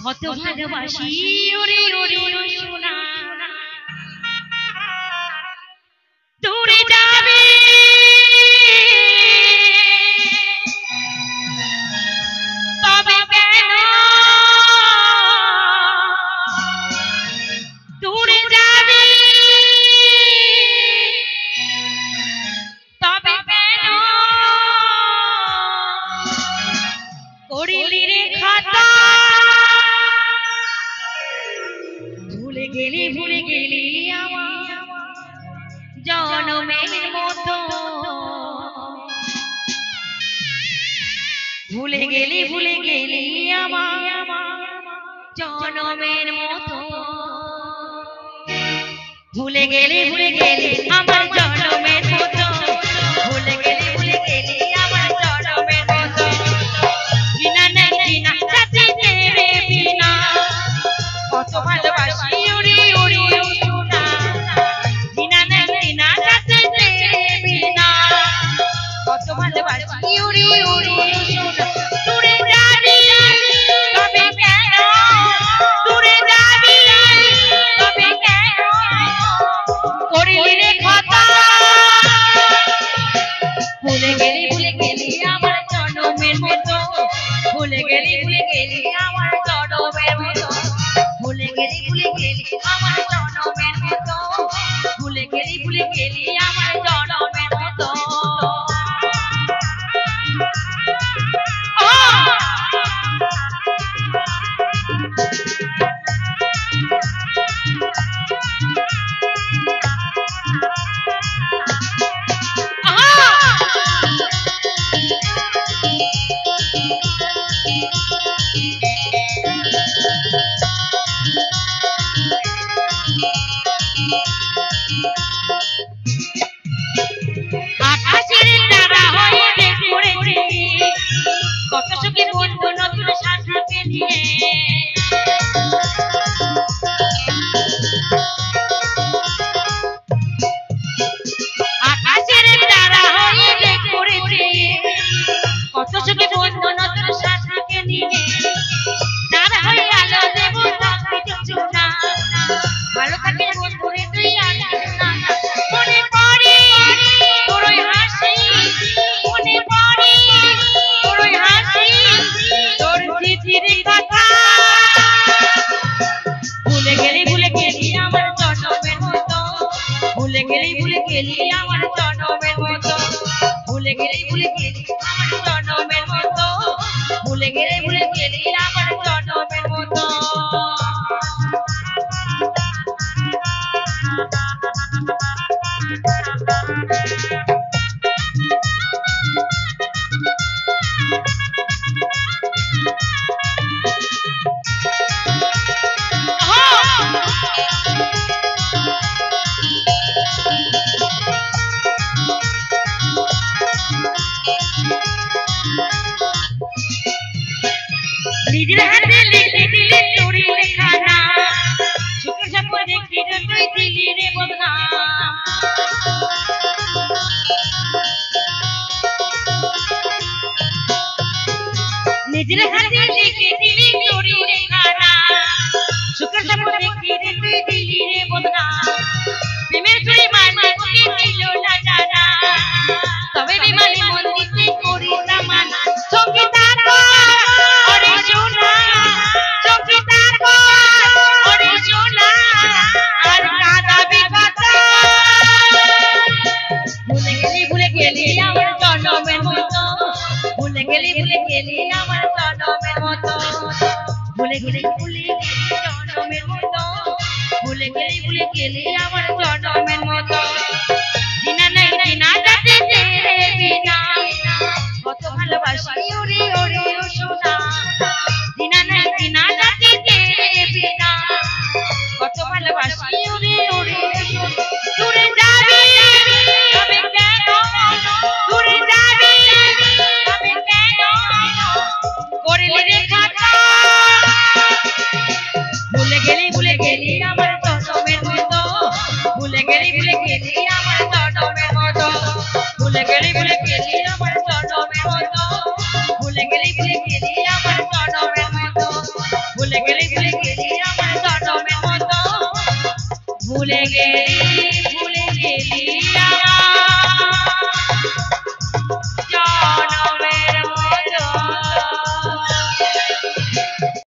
কত ভালোবাসি ওরে ওরে সোনা দূরে যাবে তবে কেন দূরে যাবে তবে কেন করিলি রে খাতা ভুলে গেলি আমার জনমের মতো ভুলে গেলি আমার জনমের মতো ভুলে গেলি আমার জনমের মতো ভুলে গেলি আমার জনমের মতো বিনা নাই বিনা সাথে তেরে বিনা কত ভালোবাসি ওরে ওরে সোনা বিনা নাই বিনা সাথে তেরে বিনা কত ভালোবাসি ওরে ওরে সোনা দূরে যাবি তবে কেন দূরে যাবি তবে কেন করিলি রে কথা ভুলে গেলি আমার জনমের মতো ভুলে গেলি আমার জনমের মতো ভুলে গেলি আমার জনমের মতো ভুলে গেলি আমার জনমের মতো আকাশের তারা হয়ে পড়েছে কত সুখী বন্ধু নতুন সাথীকে নিয়ে আকাশের তারা হয়ে পড়েছে কত সুখী বন্ধু নতুন সাথীকে নিয়ে তারা হয়ে আলো দেব কিছু না ভালো থাকে বন্ধু রে তুই আনিস না মনে পড়ে তোরই হাসি মনে পড়ে তোরই হাসি তোর স্মৃতির কথা ভুলে গেলি আমার জনমের মতো ভুলে গেলি আমার জনমের মতো ভুলে গেলি আমার জনমের মতো ভুলে গেলি আমার জনমের মতো নিজের হাতে লিখে দিলি তোরই লেখানা সুখে স্বপ্ন দেখি তুই দিলি রে বদনা নিজের হাতে লিখে দিলি তোরই লেখানা সুখে স্বপ্ন দেখি তুই দিলি রে বদনা প্রেমের ছুরি মানে মুখে ছিল না জানা তবে বিমানে মন দিতে করি তামানা সঙ্গে থাকো ওরে সোনা সঙ্গে থাকো ওরে সোনা আর কাঁদাবে কথা ভুলে গেলি আমার জনমের মতো ভুলে গেলি আমার জনমের মতো ভুলে গেলি জনমের মতো ভুলে গেলি আমার জনমের মতো বিনা নাই বিনা যাতে তেরে বিনা কত ভালোবাসি ওরে ওরে সোনা বিনা নাই বিনা যাতে তেরে বিনা কত ভালোবাসি ওরে ওরে সোনা দূরে যাবি তবে কেন দূরে যাবি তবে কেন করিলি রে খাতা ভুলে গেলি